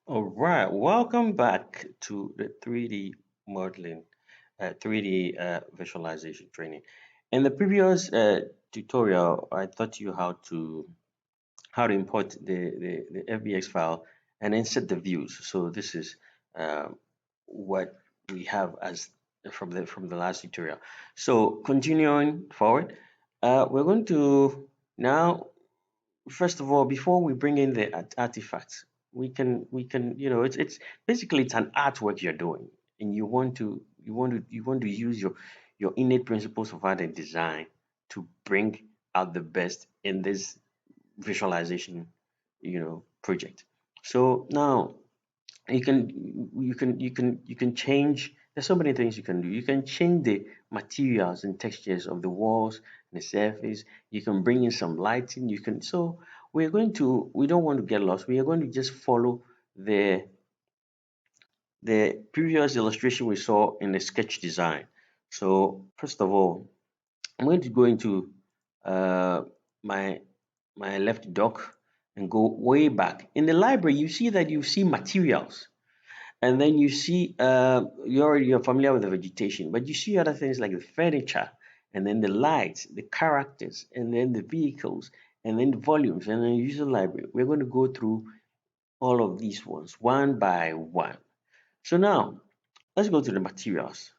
All right, welcome back to the 3D modeling, 3D visualization training. In the previous tutorial, I taught you how to import the FBX file and insert the views. So this is what we have as from the last tutorial. So continuing forward, we're going to now first of all, before we bring in the artifacts, we can it's basically it's an artwork you're doing, and you want to use your innate principles of art and design to bring out the best in this visualization, project. So now you can change. There's so many things you can do. You can change the materials and textures of the walls and the surface. You can bring in some lighting. We don't want to get lost. We are going to just follow the the previous illustration we saw in the sketch design. So first of all, I'm going to go into uh, my my left dock and go way back. In the library, you see that you see materials, and then you see you're familiar with the vegetation, but you see other things like the furniture, and then the lights, the characters, and then the vehicles, and then the volumes, and then user library. We're going to go through all of these ones one by one. So now let's go to the materials.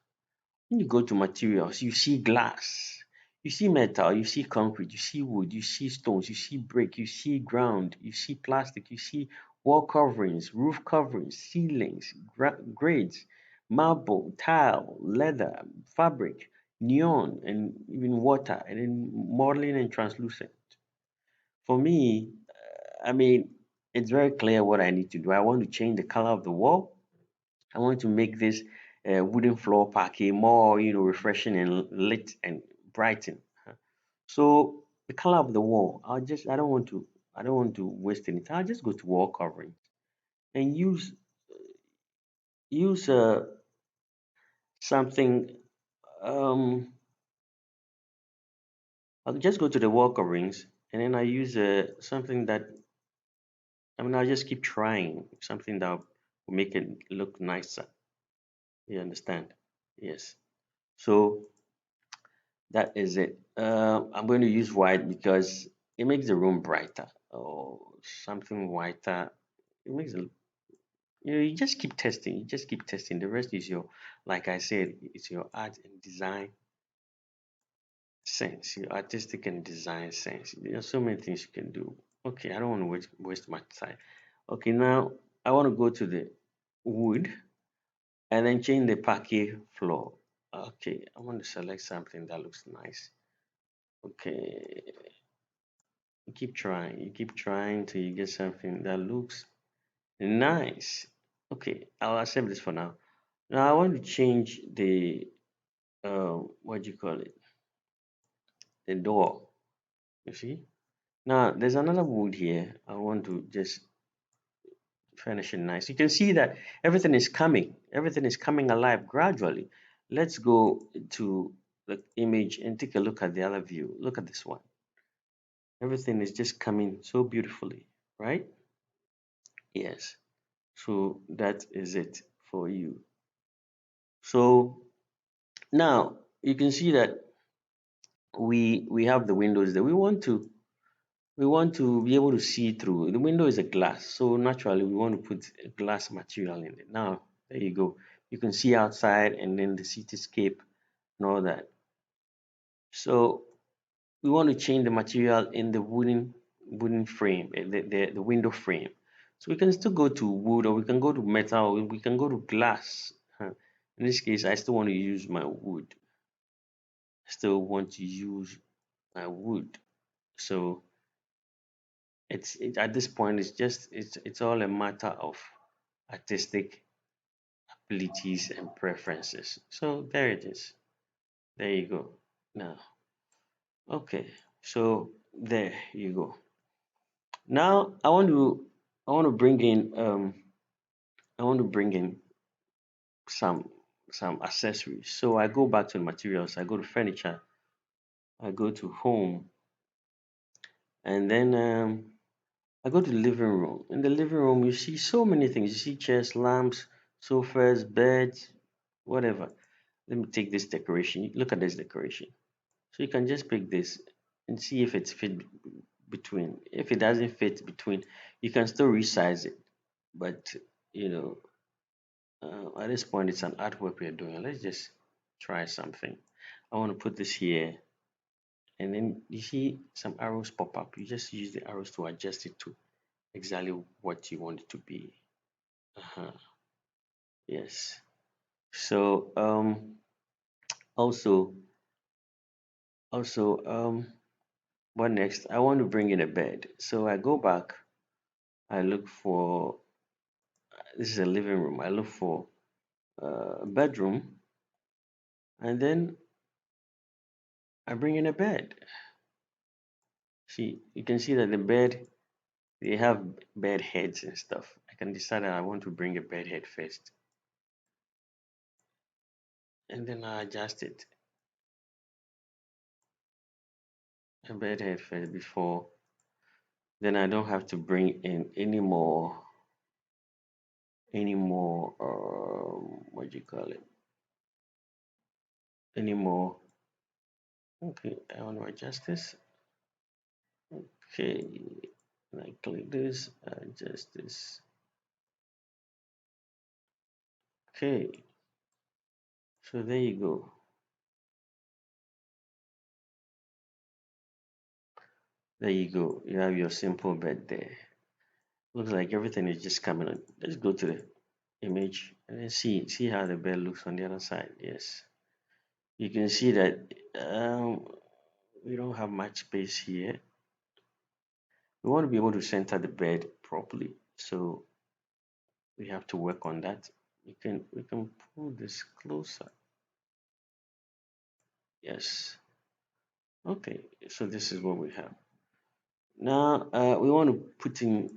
When you go to materials, you see glass, you see metal, you see concrete, you see wood, you see stones, you see brick, you see ground, you see plastic, you see wall coverings, roof coverings, ceilings, grades, marble, tile, leather, fabric, neon, and even water, and then modeling and translucent. For me, it's very clear what I need to do. I want to change the color of the wall. I want to make this wooden floor parquet more, refreshing and lit and brighten. So the color of the wall, I don't want to waste any time. I'll just go to wall covering and use something. Um, I'll just go to the wall coverings and then I use something that I'll just keep trying something that will make it look nicer. You understand? Yes. So that is it. I'm going to use white because it makes the room brighter or something whiter. It makes it, you just keep testing. You just keep testing. The rest is like I said, it's your art and design sense, your artistic and design sense. There are so many things you can do. Okay, I don't want to waste my time. Okay, now I want to go to the wood and then change the parquet floor. Okay, I want to select something that looks nice. Okay, you keep trying till you get something that looks nice. Okay, I'll accept this for now. Now I want to change the what do you call it? The door. You see? Now there's another wood here. I want to just finish it nice. You can see that everything is coming. Everything is coming alive gradually. Let's go to the image and take a look at the other view. Look at this one. Everything is just coming so beautifully, right? Yes. So that is it for you. So now you can see that we have the windows there. We want to be able to see through. The window is a glass, so naturally we want to put a glass material in it. Now there you go. You can see outside and then the cityscape and all that. So we want to change the material in the wooden frame, the window frame. So we can still go to wood or we can go to metal or we can go to glass. In this case, I still want to use my wood. I still want to use my wood. So at this point it's all a matter of artistic abilities and preferences. So there it is. There you go. Now, okay. So there you go. Now I want to bring in some accessories. So I go back to the materials. I go to furniture. I go to home, and then I go to the living room. In the living room, you see so many things. You see chairs, lamps, sofas, beds, whatever. Let me take this decoration. Look at this decoration. So you can just pick this and see if it's fit between. If it doesn't fit between, you can still resize it. But you know, at this point, it's an artwork we're doing. Let's just try something. I want to put this here, and then you see some arrows pop up. You just use the arrows to adjust it to exactly what you want it to be. Uh-huh. Yes. So also what next? I want to bring in a bed. So I go back. I look for this is a living room. I look for a bedroom, and then I bring in a bed. See, you can see that the bed they have bed heads and stuff. I can decide that I want to bring a bed head first, and then I adjust it. A bed head first before. Then I don't have to bring in any more. What do you call it? Any more? Okay, I want to adjust this. Okay, and I click this, adjust this. Okay, so there you go. There you go. You have your simple bed there. Looks like everything is just coming on. Let's go to the image and then see how the bed looks on the other side. Yes, you can see that we don't have much space here. We want to be able to center the bed properly, so we have to work on that. We can pull this closer. Yes. Okay, so this is what we have. Now we want to put in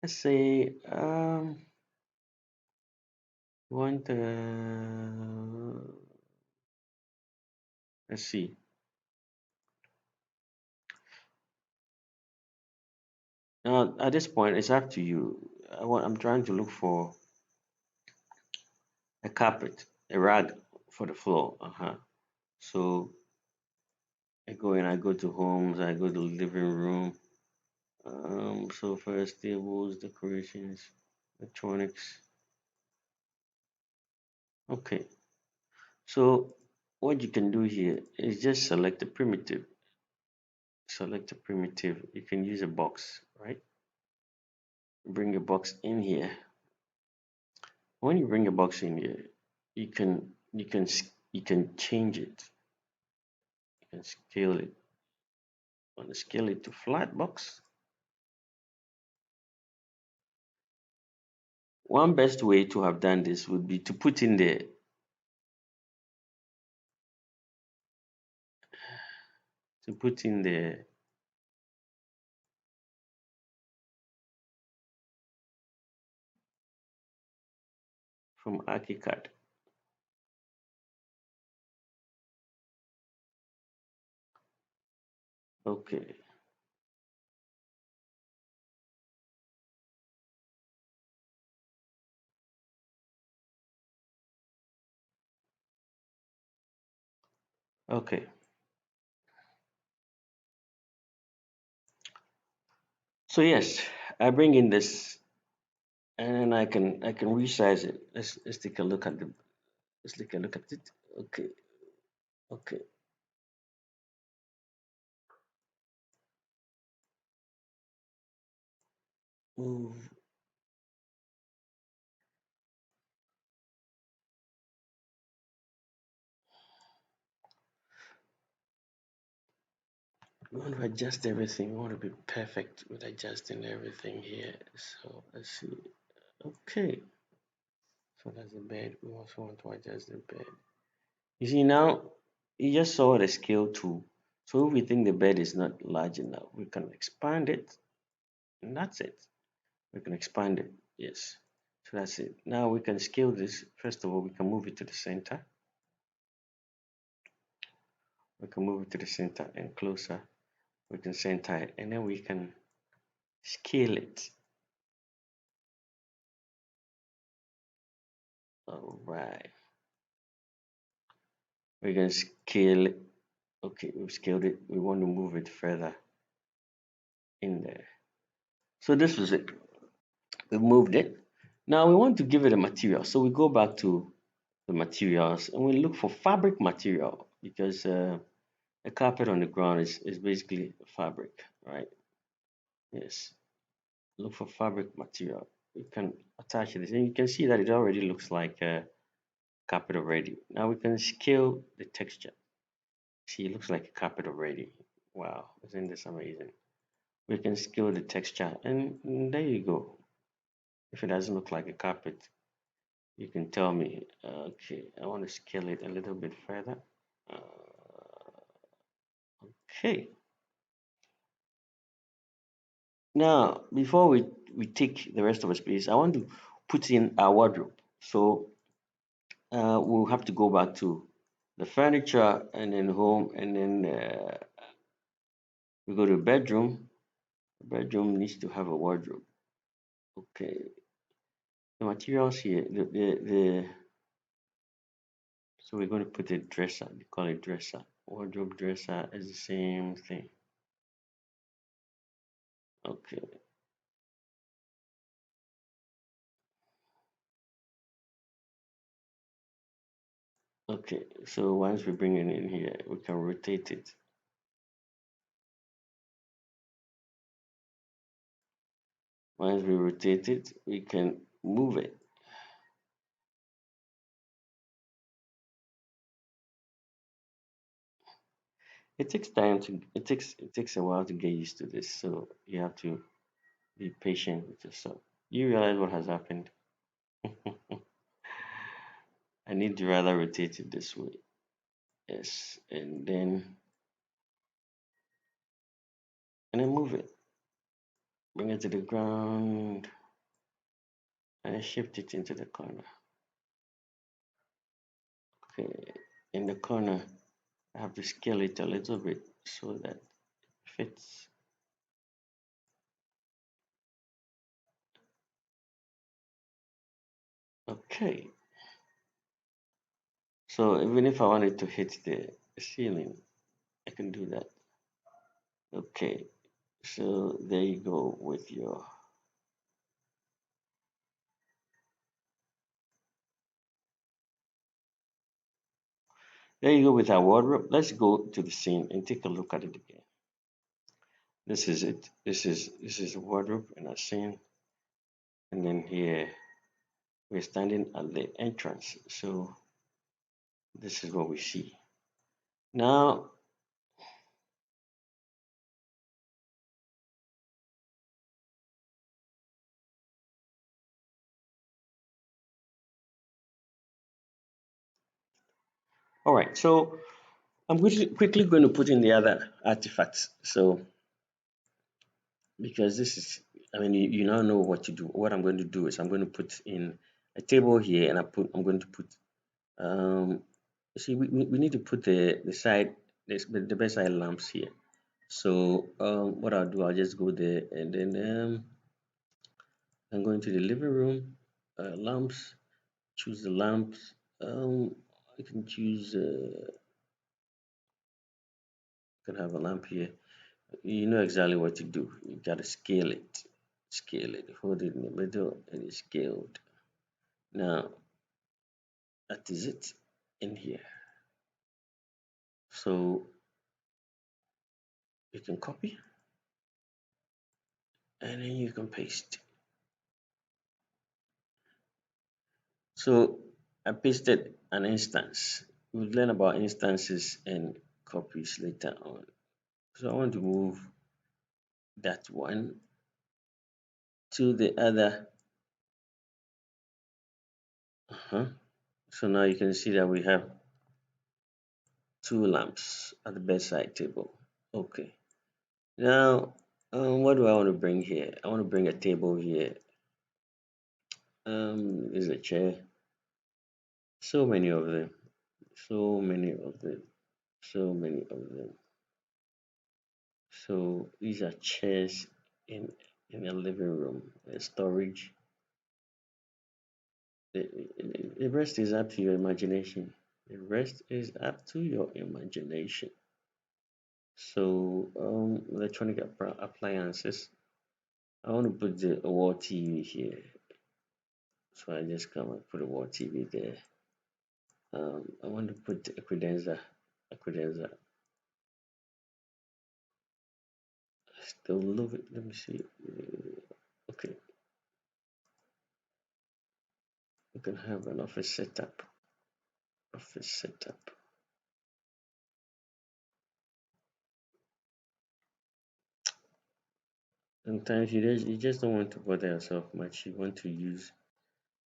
let's say we want let's see. Now at this point it's up to you. I'm trying to look for a carpet, a rug for the floor. So I go to homes, I go to living room, sofas, tables, decorations, electronics. Okay, so what you can do here is just select a primitive. Select a primitive. You can use a box, right? Bring a box in here. When you bring a box in here, you can change it. You can scale it. Want to scale it to flat box? One best way to have done this would be to put in the from Archicad. Okay, okay. So yes, I bring in this, and I can resize it. Let's take a look at the. Let's take a look at it. Okay, okay. Move. We want to adjust everything. We want to be perfect with adjusting everything here. So let's see. Okay. So that's the bed. We also want to adjust the bed. You see now, you just saw the scale tool. So if we think the bed is not large enough, we can expand it, and that's it. We can expand it. Yes. So that's it. Now we can scale this. First of all, we can move it to the center. We can move it to the center and closer. We can center it and then we can scale it. All right. We can scale it. Okay, we've scaled it. We want to move it further in there. So this was it. We've moved it. Now we want to give it a material. So we go back to the materials and we look for fabric material because a carpet on the ground is basically fabric, right? Yes. Look for fabric material. You can attach this and you can see that it already looks like a carpet already. Now we can scale the texture. See, it looks like a carpet already. Wow, isn't this amazing? We can scale the texture and there you go. If it doesn't look like a carpet, you can tell me. Okay, I want to scale it a little bit further. Okay. Now, before we take the rest of the space, I want to put in our wardrobe. So we'll have to go back to the furniture and then home and then we go to bedroom. The bedroom needs to have a wardrobe. Okay. The materials here, so we're going to put a dresser. We call it dresser. Wardrobe dresser is the same thing. Okay. Okay. So once we bring it in here, we can rotate it. Once we rotate it, we can move it. It takes time to it takes a while to get used to this, so you have to be patient with yourself. You realize what has happened. I need to rather rotate it this way. Yes, and then move it. Bring it to the ground and then shift it into the corner. Okay, in the corner, I have to scale it a little bit so that it fits. Okay, so even if I wanted to hit the ceiling, I can do that. Okay, so there you go with your. There you go with our wardrobe. Let's go to the scene and take a look at it again. This is it. This is a wardrobe in our scene, and then here we're standing at the entrance. So this is what we see. Now, all right. So I'm quickly going to put in the other artifacts. So because this is, I mean, you now know what to do. What I'm going to do is I'm going to put in a table here, and I'm going to put um, see, we need to put the side the bedside lamps here. So what I'll do, I'll just go there and then I'm going to the living room, lamps, choose the lamps. I can choose, can have a lamp here. You know exactly what to do. You gotta scale it, hold it in the middle, and it's scaled. Now that is it in here. So you can copy and then you can paste. So I pasted an instance. We'll learn about instances and copies later on. So I want to move that one to the other. So now you can see that we have two lamps at the bedside table. Okay. Now, what do I want to bring here? I want to bring a table here. There's a chair. So many of them. So many of them. So many of them. So these are chairs in a living room, a storage. The rest is up to your imagination. The rest is up to your imagination. So electronic appliances. I want to put the wall TV here. So I just come and put a wall TV there. I want to put a credenza. A credenza. I still love it. Let me see. Okay, you can have an office setup. Office setup. Sometimes you just don't want to bother yourself much. You want to use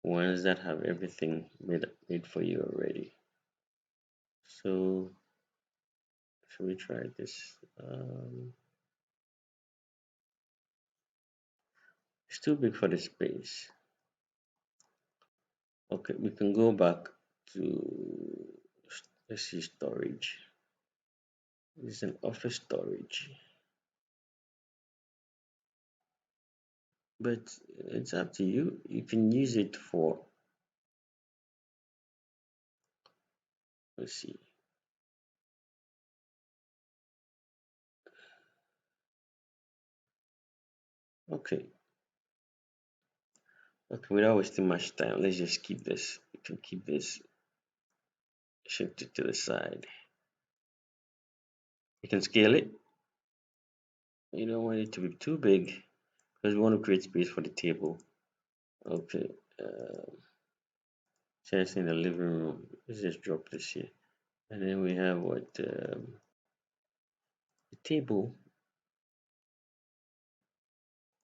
ones that have everything made for you already. So should we try this? It's too big for the space. Okay, we can go back to, let's see, storage. This is an office storage, but it's up to you. You can use it for, let's see. Okay, okay, without wasting much time, let's just keep this. You can keep this shifted to the side. You can scale it. You don't want it to be too big because we want to create space for the table. Okay, chairs in the living room. Let's just drop this here. And then we have what, the table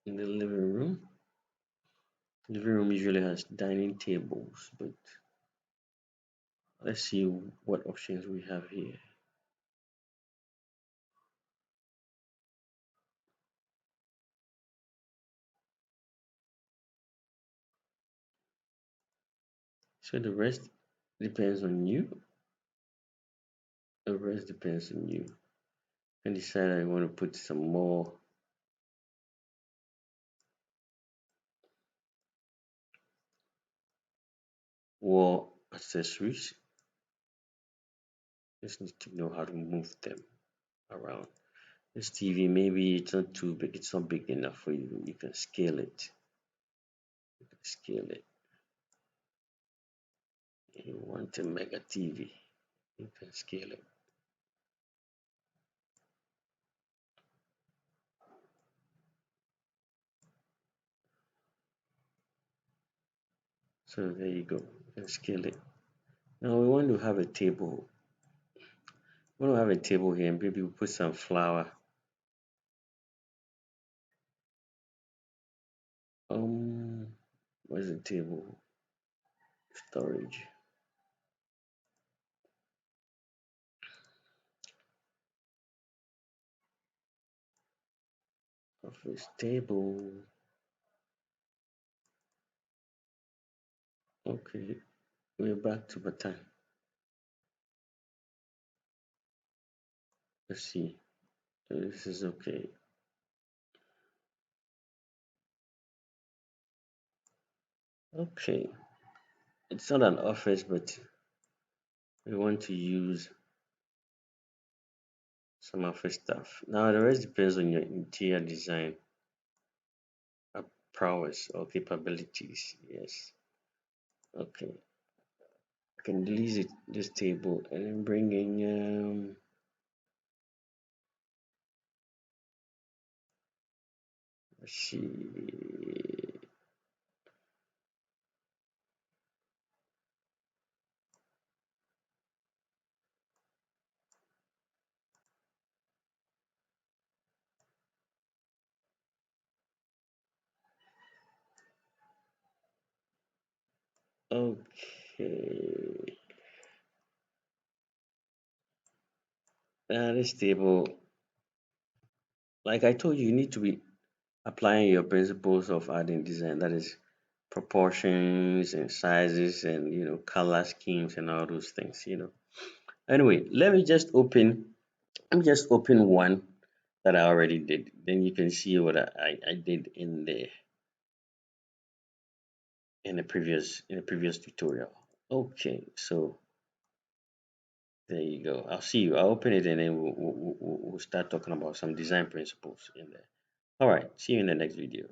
in the living room. Living room usually has dining tables, but let's see what options we have here. So the rest depends on you. The rest depends on you. And decide I want to put some more wall accessories. Just need to know how to move them around. This TV, maybe it's not too big, it's not big enough for you. You can scale it. You can scale it. You want a mega TV, you can scale it. So there you go. You can scale it. Now we want to have a table. We want to have a table here and maybe we put some flower. Um, where's the table? Storage. Office table. Okay, we're back to button. Let's see. This is okay. Okay, it's not an office, but we want to use some office stuff. Now the rest depends on your interior design prowess or capabilities. Yes. Okay. I can delete this table and then bring in let's see. Okay. This table, like I told you, you need to be applying your principles of art and design. That is proportions and sizes and color schemes and all those things. Anyway, let me just open one that I already did. Then you can see what I did in the previous tutorial. Okay, so there you go. I'll see you. I'll open it and then we'll start talking about some design principles in there. All right, see you in the next video.